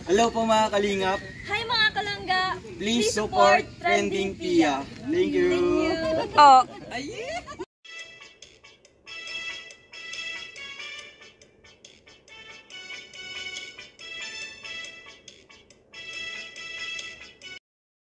Hello po mga kalingap. Hi mga kalangga. Please support Trending Pia. Thank you. Oh.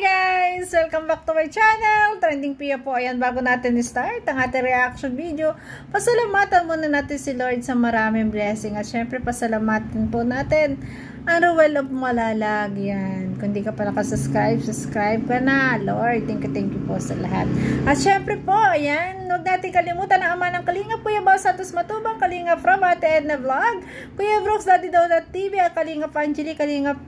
Guys, welcome back to my channel, Trending Pia po. Ayan, bago natin i-start ang ating reaction video, pasalamatan muna natin si Lord sa maraming blessing. At syempre, pasalamatan po natin ang Ruel of Malalag. Yan. Kung di ka pa nakasubscribe, subscribe ka na. Lord, thank you po sa lahat. At syempre po, ayan, huwag natin kalimutan ang ama ng Kalingap, Kuya Bao Santos Matubang, Kalingap from Ate Edna Vlog, Kuya Brooks, Daddy Donut TV, at Kalingap Angeli, Kalingap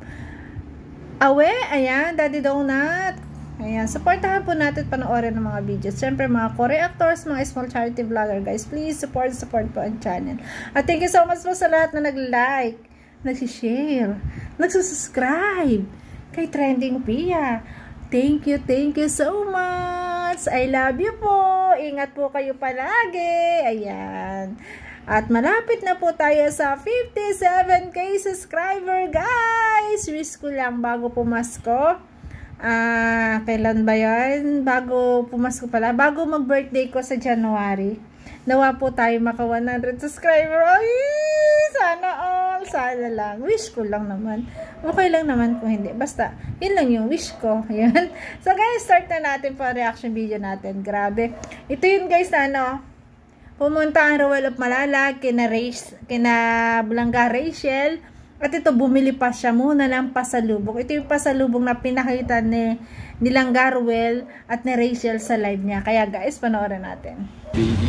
Awe, ayan, Daddy Donut. Ayan, supportahan po natin panoorin ng mga videos. Siyempre, mga co-reactors, mga small charity vlogger, guys. Please, support po ang channel. At thank you so much po sa lahat na nag-like, nag-share, nag-subscribe kay Trending Pia. Thank you so much. I love you po. Ingat po kayo palagi. Ayan. At malapit na po tayo sa 57k subscriber, guys. Wish ko lang bago pumasko. Kailan ba yan? Bago pumasko pala. Bago mag-birthday ko sa January. Nawa po tayo maka 100 subscriber. Ay, sana all. Sana lang. Wish ko lang naman. Okay lang naman kung hindi. Basta, yun lang yung wish ko. Ayan. So guys, start na natin pa reaction video natin. Grabe. Ito yun guys na ano. Pumunta ang Ruel of Malalag, kina Bulangga Rachel, at ito bumili pa siya muna ng pasalubong. Ito yung pasalubong na pinakita ni Langga Ruel at ni Rachel sa live niya. Kaya guys, panoorin natin. Baby.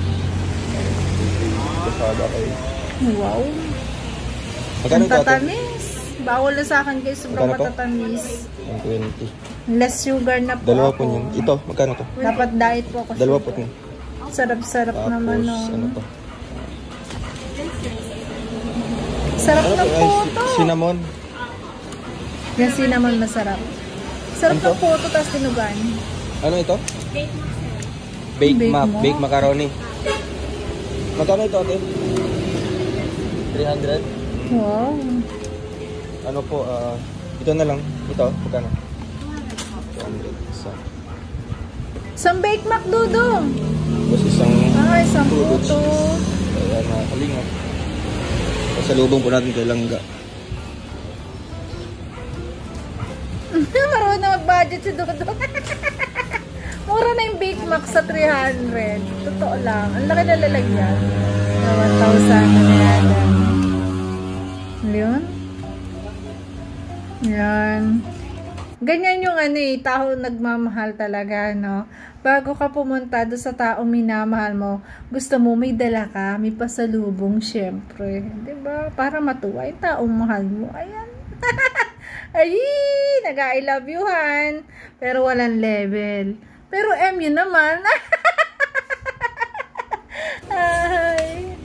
Wow. Ang tatamis. Bawal na sa akin guys, sobrang matatamis. 20. Less sugar na po. Dalawa po yun. Ito, magkano to? Dapat diet po ako. Dalawa po yun. Sarap-sarap naman, no? Ano to? Sarap ng puto. Cinnamon. Yung cinnamon masarap. Sarap ng puto, tapos tinugan. Ano ito? Baked macaroni. Magkano ito, ate? 300? Wow. Ano po, ito na lang. Ito, magkano? 200 isa. Isang Bake Mac, Dudong. Tapos isang puto. Ayan, mga kalingap. Pasalubong po natin kay Langga. Marunong na mag-budget si Dudong. Mura na yung Bake Mac sa 300. Totoo lang. Ang laki na lalagyan. 1,000 na yan. Yun. Yan. Ganyan yung ano eh, tao nagmamahal talaga, no? Bago ka pumunta doon sa taong minamahal mo, gusto mo may dala ka, may pasalubong, syempre. Diba? Para matuwa yung taong mahal mo. Ayan. Ay, nag-I love you, han. Pero walang level. Pero M yun naman. Ay.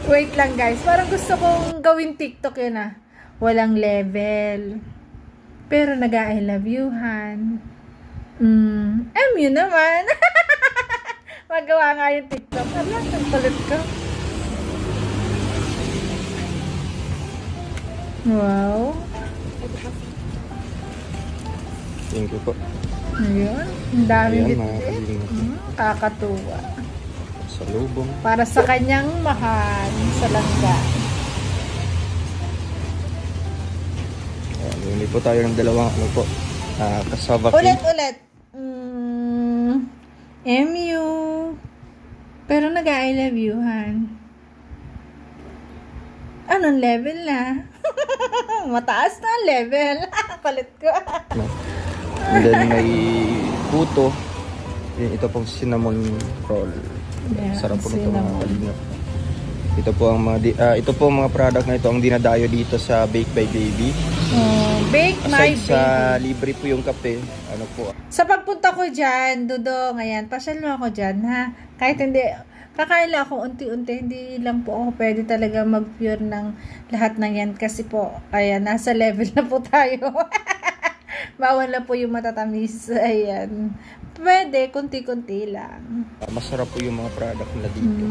Wait lang, guys. Parang gusto kong gawin TikTok yun, ah. Walang level. Pero nag-I love you, han. Yun naman. Magawa nga yung TikTok. Ala, ang kulit ko. Wow. Thank you po. Ayun. Ang dami dito. Kakatuwa. Pasalubong. Para sa kanyang mahal sa Langga. Hindi po tayo ng dalawang ano po. Cassava cake. Ulit. MU. Pero nag-I love you, han. Anong level na? Mataas na level. Kulit ko. And then may puto. Ito pong cinnamon roll. Yeah, sarap po nito mga kalingap. Ito po ang mga product na ito ang dinadayo dito sa Bake by Baby. Bake my baby. Sa libre po yung kape. Ano po? Sa pagpunta ko dyan, Dudong, ayan, pasyal mo ako dyan, ha? Kahit hindi, kakain lang ako unti-unti, hindi lang po ako pwede talaga mag-pure ng lahat ng yan kasi po, ayan, nasa level na po tayo. Bawal na po yung matatamis, ayan. Pwede, kunti-kunti lang. Masarap po yung mga product nila dito.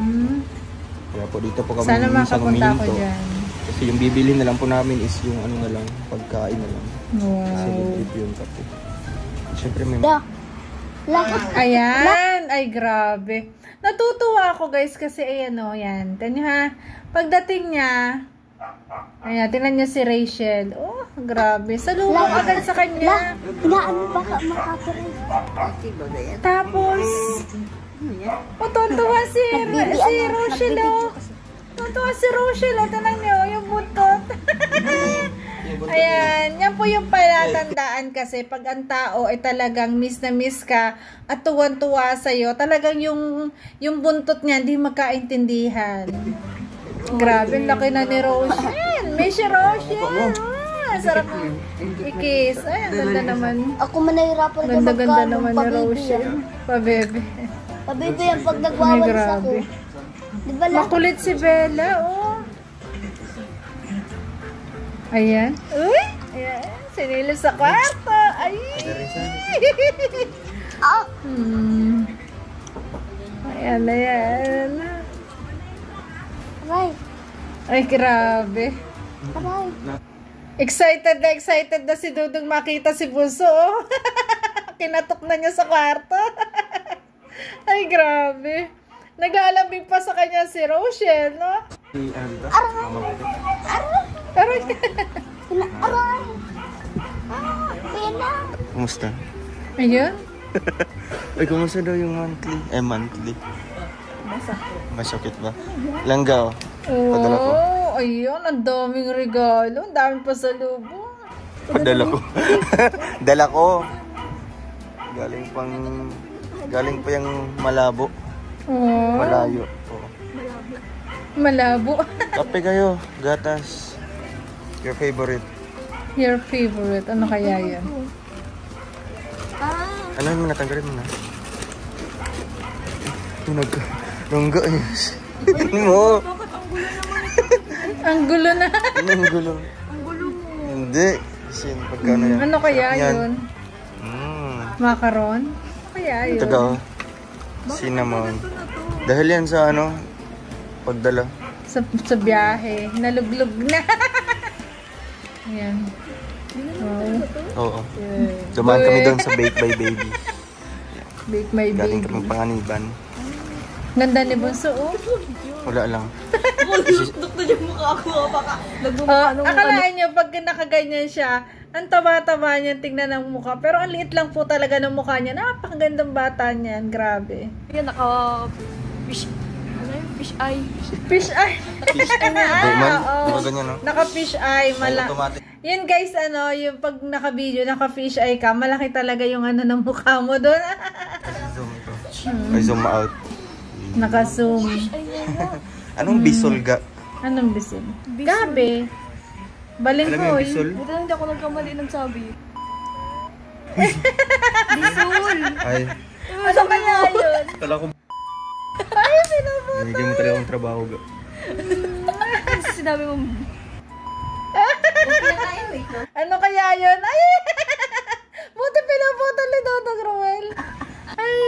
Kaya po dito po kami sana makapunta ako dyan. Kasi yung bibili na lang po namin is yung ano na lang, pagkain na lang. Wow. Celebrate yung kape. Siyempre may... Ayan. Ay, grabe. Natutuwa ako guys kasi ayan o, yan. Tanyo ha. Pagdating niya, ayan, tinan niyo si Rachel. Oh, grabe. Salubong agad sa kanya. Inaano ba ka makakaroon? Tapos, tutuwa si Rochelle, oh. Tutuwa si Rochelle, oh. Tinan niyo, yung buntot. Ayan, yan po yung palatandaan kasi pag ang tao ay talagang miss na miss ka at tuwan-tuwa sa'yo, talagang yung buntot niya hindi magkaintindihan. Grabe, ang laki na ni Rochelle. May si Rochelle. Ah, sarap i-kiss. Ay, ang ganda naman. Ako man nahirapan ka Ganda-ganda naman ni Rochelle. Pabebe. Pabebe yan pag Ay, nagwawalis ako. grabe. Di ba lang? Makulit si Bella, oh. Ayan. Uy! Ayan. Sinilip sa kwarto. Ay! Ah! Ayan, ayan. Aray! Ay, grabe. Aray! Excited na si Dudong makita si Bunso, oh. Kinatok na niya sa kwarto. Ay, grabe. Naglalambing pa sa kanya si Rochelle, no? Aray! Aray! Ah! Pena! Kumusta? Ayun. Ay, kumusta daw yung monthly? Monthly. Masakit ba? Langga, oh. Padala ko. Oh, ayun. Ang daming regalo. Ang daming pasalubong. Padala ko. Dala ko. Galing pa yung Malabo. Oh, Malayo. Oh. malabo. Kape kayo. Gatas. Your favorite. Your favorite. Ano kaya yan? Ano mo na? Tanggalin mo na. Tunog ka. Rongga. Yes. Mo. Ang gulo na. Ang gulo. Hindi. Kasi pagkano yan. Ano kaya Yan. yun? Macaron? Ano kaya yun? Ito daw. Cinnamon. Dahil yan sa ano, pagdala. Sa biyahe. Naluglog na. Ayan. Wow. Oo. Dumaan kami doon sa Bake by Baby. Bake my Galing baby. kami Panganiban. Ganda ni Bunso, oh. Wala lang. Akalain nyo, pag nakaganyan siya, ang taba-taba niya, tingnan ng mukha. Pero ang liit lang po talaga ng mukha niya. Napakagandang bata niyan. Grabe. Yan, fish eye. Fish eye. Diamond? Oo. Di ba ganyan, no? Naka-fish eye. Automatic. Yun guys, ano, yung pag naka-video, naka-fish eye ka, malaki talaga yung ano ng mukha mo doon. Zoom ito. Ay, zoom out. Naka-zoom. Anong bisolga? Anong bisin? Gabi. Baling Alam mo yung hoy. bisol? Buti lang hindi ako nagkamali ng sabi. Ay, Ano kaya yun? tala ko. Ay, pinubuto. Binigyan mo talaga ng trabaho. Kasi sinabi mo, Ano kaya yun? Ay! Buti pinubuto ni Dodong Ruel. Ay!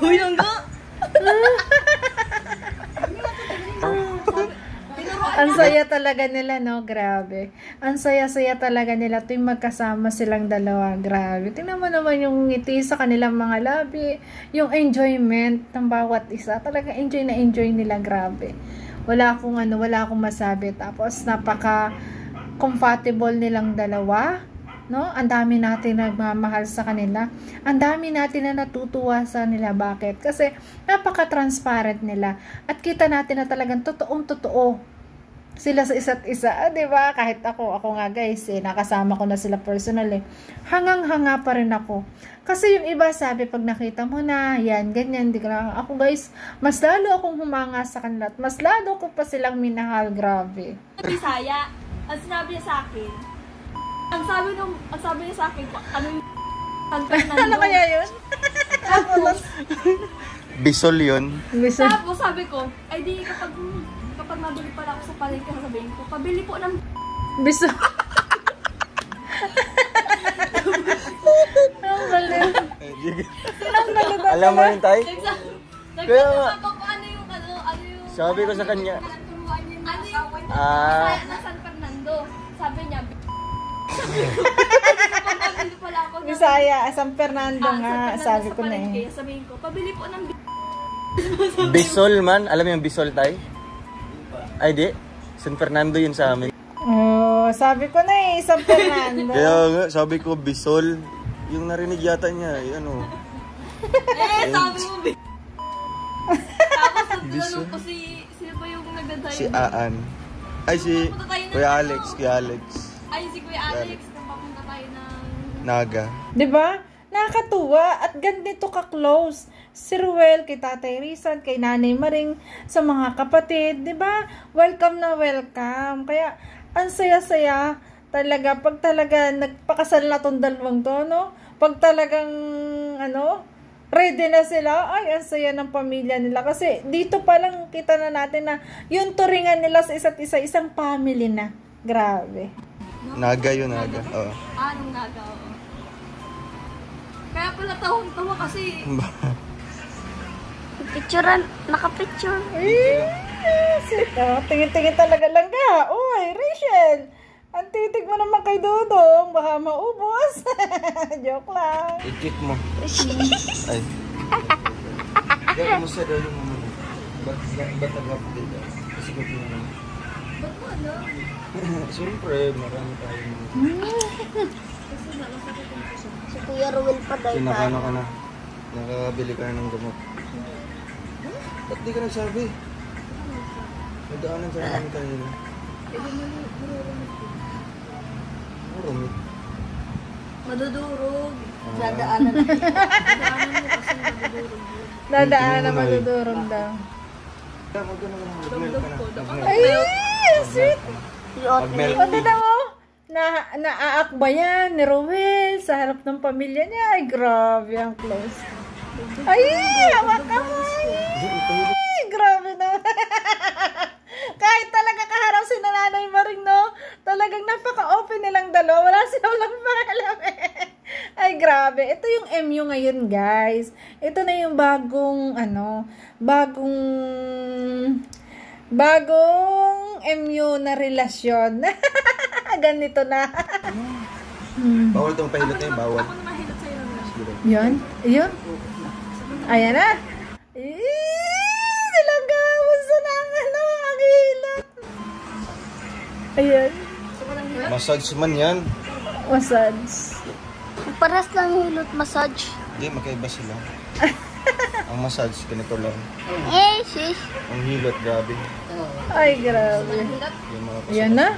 huy langga! Ang saya talaga nila, no? Grabe. Ang saya-saya talaga nila tuwing magkasama silang dalawa. Grabe. Tingnan mo naman yung ngiti sa kanilang mga labi. Yung enjoyment ng bawat isa. Talaga enjoy na enjoy nila. Grabe. Wala akong masabi. Tapos, napaka-compatible nilang dalawa. No? Ang dami natin nagmamahal sa kanila. Ang dami natin na natutuwa sa nila. Bakit? Kasi napaka-transparent nila. At kita natin na talagang totoong-totoo sila sa isa't isa, di ba? Kahit ako nga guys, nakasama ko na sila personally. Hangang-hanga pa rin ako. Kasi yung iba sabi, pag nakita mo na, yan, ganyan, di ka. Ako guys, mas lalo akong humanga sa kanila at mas lalo ko pa silang minahal, grabe. Bisaya, ang sinabi niya sa akin, ang sabi niya sa akin, ano yung Ano kaya yun? Tapos, Bisol yun. tapos sabi ko, ay di kapag mabili pala ako sa palengke, sasabihin ko, pabili po ng biso. Ang galing. Alam mo yun, Tay? Kaya nga. Nagtataka ko ano yung Sabi ko sa kanya, ano yung Kaya na San Fernando. Sabi niya, pabili pala ako ng... Bisaya, San Fernando nga, sabi ko na eh. Sabihin ko, pabili po ng Bisol man. Alam mo yung Bisol tay? Ay di. San Fernando yun sa amin. Oh, sabi ko na eh, San Fernando. Kaya nga, sabi ko Bisol. Yung narinig yata niya, ano. sabi mo, tapos nagtanong ko sino ba yung nagdadayo? Si Aan. Ay, si Kuya Alex. Kuya Alex. Ay, si Kuya Alex. Nang papunta tayo ng... Naga. Diba? Nakakatuwa at ganito ka-close. Si Ruel, kay Tatay Rizal, kay Nanay Maring, sa mga kapatid. Diba? Welcome na welcome. Kaya, ang saya-saya talaga. Pag talaga nagpakasal na tong dalawang to, no? Pag talagang, ready na sila, ay, ang saya ng pamilya nila. Kasi dito pa lang kita na natin na yung turingan nila sa isa't isa, isang family na. Grabe. Naga yun, Naga. Oo. Anong Naga, oo. Kaya pala tawang-tawa kasi... Picturean, nakapicture. Tingin-tingin talaga lang ka. Uy, Rachel! Ang titig mo naman kay Dodong, baka maubos. Joke lang. I-kick mo. Ay. Gawin mo sa daw yung mga ba't nag-update? Kasi ko tinanong. Ba't mo ano? Siyempre, marami tayo. Si Kuya Ruel pa daw. Kinakano ka na. Nakabili ka na ng gamot. Ba't di ka nagsabi? Nadaanan sa namin kanina. Rumit. Madudurog. Dadaanan na. Dadaanan mo kasi madudurog. Dadaan na madudurog daw. Mag-milk ka na. Ay, sweet. Mag-milk O, tignan mo. Naaakba yan ni Ruel sa harap ng pamilya niya. Ay, grabe ang close. Ay, hawak ka mo. Ay, grabe na. Kahit talaga kaharap si Nanay Maring, no? Talagang napaka-open nilang dalawa. Wala silang pakialam eh. Ay, grabe. Ito yung MU ngayon, guys. Ito na yung bagong MU na relasyon. Ganito na. Bawal itong pahilot na yun, bawal. Ako naman hilot sa'yo. Yun? Ayan na. Silang gawin sa nang ang hilot. Ayan. Massage man yan. Massage. Paras lang hilot massage. Hindi, magkaiba sila. Ang massage, ganito lang. Sis. Ang hilot, grabe. Ay, grabe. Yung mga Ayan na.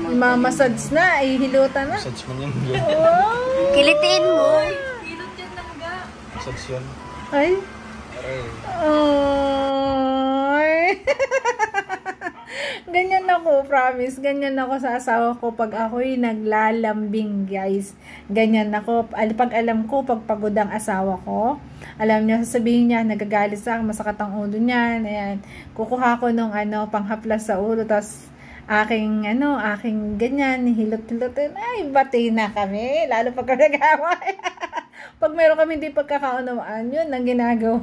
Mamassage na. Ay, hilutan na. massage man yan. Wow. Kilitiin mo. Hilot yan talaga. Massage yan. Ay. Aray. Ay. Ganyan ako, promise. Ganyan ako sa asawa ko pag ako'y naglalambing, guys. Ganyan ako. Pag alam ko, pag pagod ang asawa ko, alam niya, sasabihin niya, nagagalit sa akin, masakit ang ulo niya. Ayan. Kukuha ko nung panghaplas sa ulo, tapos aking ganyan, hilot-hilotin. Ay, bati na kami. Lalo pag nag-away. Pag meron kami hindi pagkakaunawaan, yun ang ginagawa.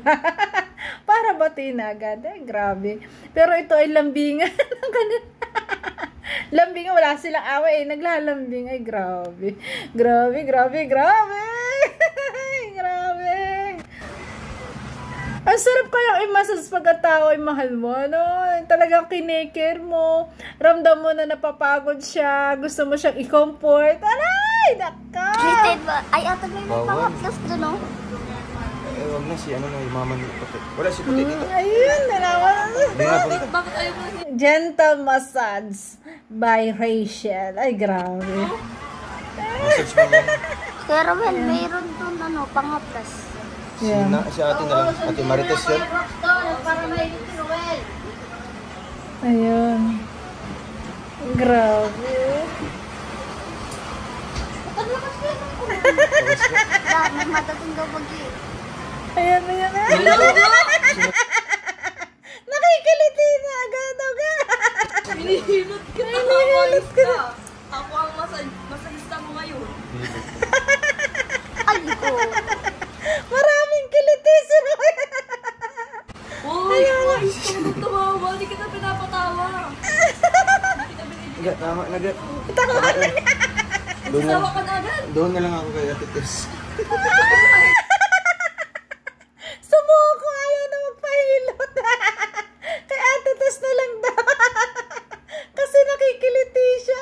Para bati na agad. Ay, grabe. Pero ito ay lambingan. Lambingan, wala silang away. Naglalambing. Ay, grabe. Grabe. Grabe. Ang sarap kayang i-massage pag ang tao ay mahal mo, no? Talagang kinekare mo. Ramdam mo na napapagod siya. Gusto mo siyang i-comfort. Aray! Naka! Kilitiin ba? Ay, ata may Bawal. nagpapaklas doon, no? Wag na si yung mama ni Puti. Wala si Puti dito. Ayun, nalaman. Hindi nga Puti. Bakit ayaw mo na Gentle massage by Rachel. Ay, grabe. Massage man yan. Kaya Ruel, mayroon doon, panghaplas. Yeah. Si ate na lang. Ate Marites yan. Ayun. Grabe. Lahat ng matating daw pag-i. Ayan. Nakikiliti na agad. hinihilot ka na. Hinihilot ka. Ako ang masahista mo ngayon. Ay, ko. Maraming kiliti si Uy, tumawa. Hindi kita pinapatawa. Tama na niya. Doon na, Tawa ka na agad. doon na lang ako kay Ate Tess. Sumuko, ayaw na magpahilot. Kay Ate Tess na lang daw. Kasi nakikiliti siya.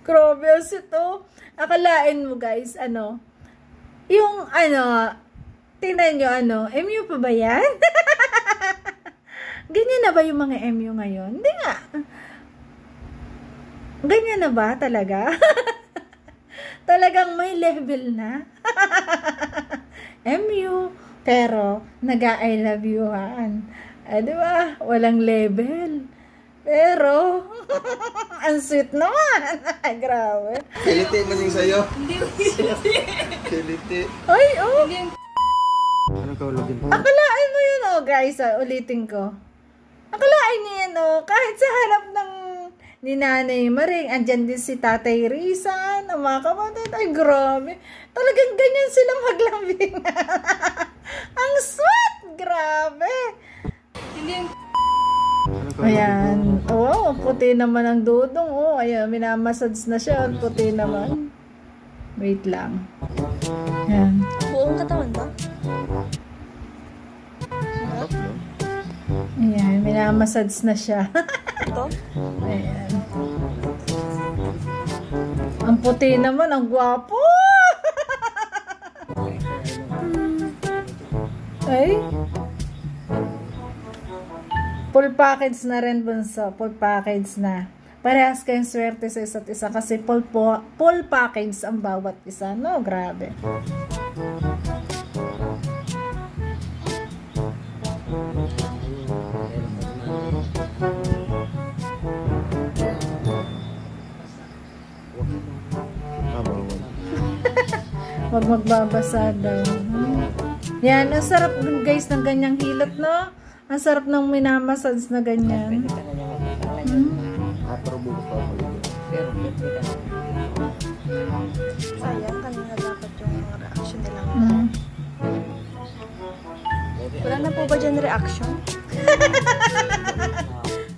Grabe ito. Akalain mo guys, yung tingnan nyo, MU pa ba yan? Ganyan na ba yung mga MU ngayon? Hindi nga. Ganyan na ba talaga? Talagang may level na. MU, pero nag-I love you-han. Diba? Walang level. Pero, ang sweet naman. Grabe. Kiliti man yung sa'yo. Hindi. Kiliti. Ay, oh. Ano ka ulogin? Akalain mo yun, guys. Ulitin ko. Akalain niyo yan, kahit sa harap ng ni Nanay Maring, andyan din si Tatay Rizan, ang mga kapatid. Ay, grabe. Talagang ganyan silang maglambing. Ang sweet. Grabe. Hindi. Ayan. Oh, puti naman ang dudong. Oh, ayan. Minamassage na siya. Puti naman. Wait lang. Ayan. Buong katawan ba? Ayan. Minamassage na siya. Ito? Ayan. Ang puti naman. Ang gwapo. Ay. Full package na rin, bunso. Full package na. Parehas kayong swerte sa isa't isa kasi full package ang bawat isa. No, grabe. Wag magbabasa daw. Yan, ang sarap guys ng ganyang hilot, no? Ang sarap ng minamassage na ganyan. Sayang, kanina dapat yung reaction nila. Wala na po ba dyan reaction?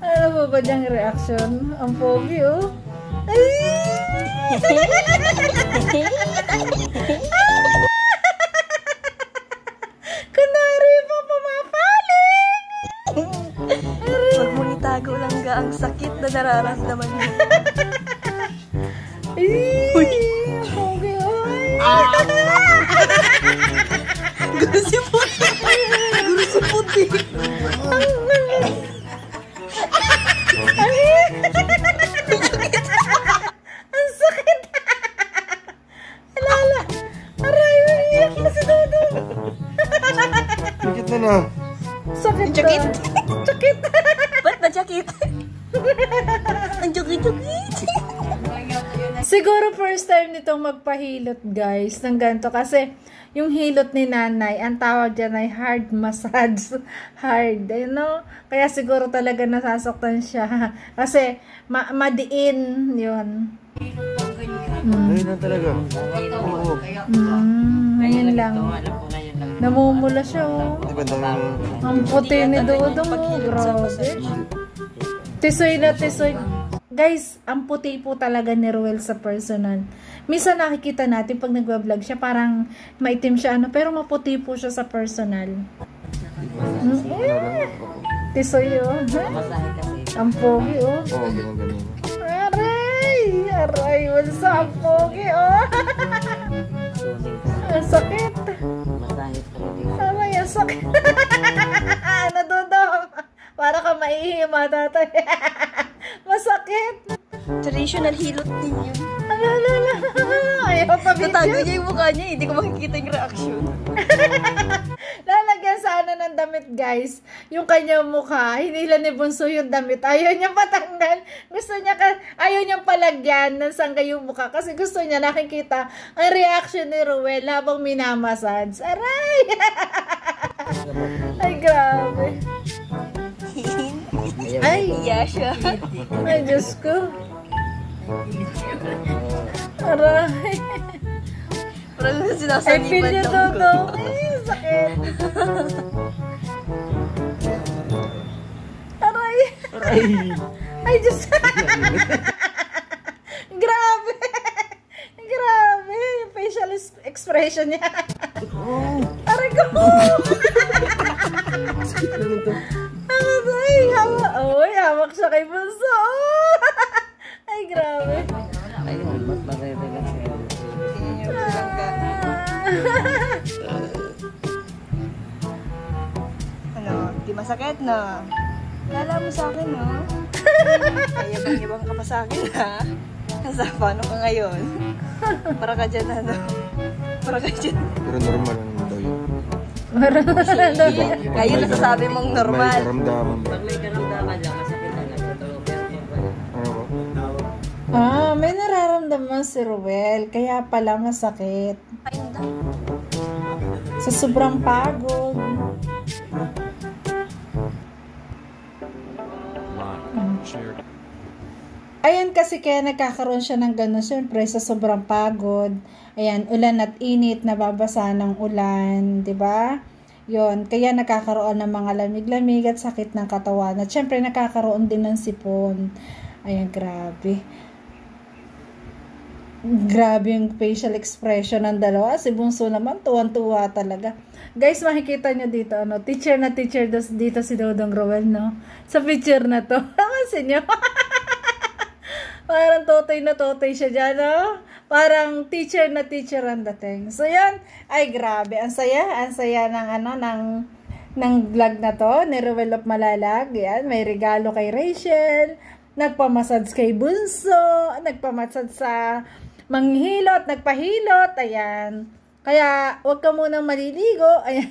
Ano po ba diyang reaction? Ang pogi, oh. Ay! Kunwari pa pumapaling! Huwag mong itago lang ga ang sakit na nararamdaman mo. Ay! Ang pogi, oh. Guru si puti. Guru si puti. Ang sakit! Alala! Aray, umiiyak na si Dodo! Sakit na na. Sakit Sakit? daw. Sakit! Ba't na-jakit? Ang jakit-jakit. Siguro first time nitong magpahilot guys ng ganito kasi yung hilot ni nanay, ang tawag dyan ay hard massage. Hard, you know? Kaya siguro talaga nasasaktan siya. Kasi madiin yun. Ayun na talaga. Oo. Ngayon lang. Namumula siya. Oh. Di ba dami? Ang puti ni Dodong. Oh, grabe. Tisoy na tisoy. Guys, ang puti po talaga ni Ruel sa personal. Minsan nakikita natin pag nagwa-vlog siya, parang maitim siya, pero maputi po siya sa personal. Tisoy, oh. Ang pogi, oh. Oo, ganyan. Aray! Aray, wala ang pogi, oh. Ang sakit. Aray, ang sakit. Nadudong. Para ka maihima, tatay. Masakit. Traditional hilot din yun. Alala. Ayaw pa Natago video. niya yung mukha niya, hindi ko makikita yung reaction. Lalagyan sana ng damit, guys. Yung kanyang mukha, hinila ni Bunso yung damit. Ayaw niya patanggal. Gusto niya, ayaw niyang palagyan ng sangga yung mukha. Kasi gusto niya nakikita ang reaction ni Ruel habang minamassage. Aray! Ay, grabe. Ay, Iya siya. ay, Diyos ko. Aray. Parang Ay, feel sinasaniban niyo lang to, ko. to. Ay, sakit. Aray. Aray! Ay, Diyos. expression niya. Aray ko! Ay, hawak. Uy, hawak siya kay Bunso. Ay, grabe. Ay, mas maganda kasi. Ano, di masakit na. Kala mo sa akin, no? Ay, yabang-yabang ka pa sa akin, ha? Kasa, paano ka ngayon? Para ka dyan, ano? Para ka dyan. Pero normal lang daw yun. Ngayon, nasasabi mong normal. May karamdaman ba? Pag may karamdaman lang, masakit na lang. Pero Ano ba? May nararamdaman si Ruel. Kaya pala masakit. Sa sobrang pagod. Ayan kasi kaya nagkakaroon siya ng gano'n. Siyempre sa sobrang pagod. Ayan, ulan at init, nababasa ng ulan. 'Di ba? Yon, kaya nakakaroon ng mga lamig-lamig at sakit ng katawan. At syempre nakakaroon din ng sipon. Ayan, grabe. Grabe yung facial expression ng dalawa. Si Bunso naman, tuwan-tuwa talaga. Guys, makikita nyo dito, ano, teacher na teacher dito si Dodong Roel, no? Sa picture na to. Namansin nyo? Parang totoy na totoy siya dyan, no? Parang teacher na teacher ang dating. So, yan. Ay, grabe. Ang saya ng, ano, ng vlog na to, ni Ruel of Malalag. Yan, may regalo kay Rachel. Nagpamassage kay Bunso. Nagpamassage sa manghilot, nagpahilot. Ayan. Kaya, huwag ka munang maliligo. Ayan.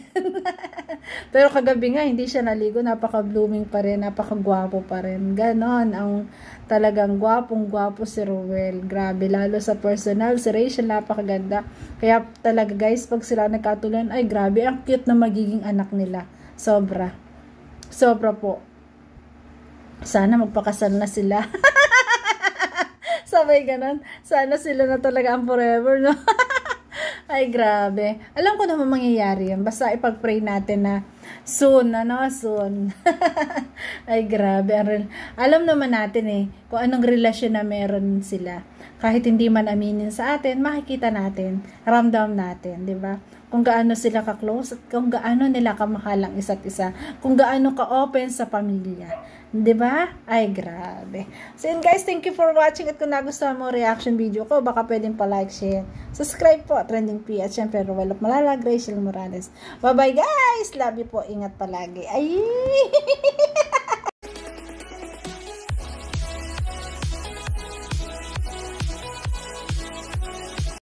Pero kagabi nga, hindi siya naligo. Napaka-blooming pa rin. Napaka-gwapo pa rin. Ganon. Ang talagang gwapong-gwapo si Ruel. Grabe. Lalo sa personal. Si Rachel, napakaganda. Kaya talaga guys, pag sila nagkatulan, ay grabe. Ang cute na magiging anak nila. Sobra. Sobra po. Sana magpakasal na sila. Sabay ganon. Sana sila na talaga ang forever, no? Ay, grabe. Alam ko naman mangyayari yan. Basta ipag-pray natin na soon, ano? Soon. Ay, grabe. Alam naman natin eh, kung anong relasyon na meron sila. Kahit hindi man aminin sa atin, makikita natin, ramdam natin, di ba? Kung gaano sila ka-close at kung gaano nila kamahal ang isa't isa. Kung gaano ka-open sa pamilya. Diba? Ay, grabe. So yun guys, thank you for watching. At kung nagustuhan mo reaction video ko, baka pwedeng pa-like, share, subscribe po, Trending P. At syempre, Ruel of Malalag, Rachel Morales. Bye-bye guys! Love you po. Ingat palagi. Ay!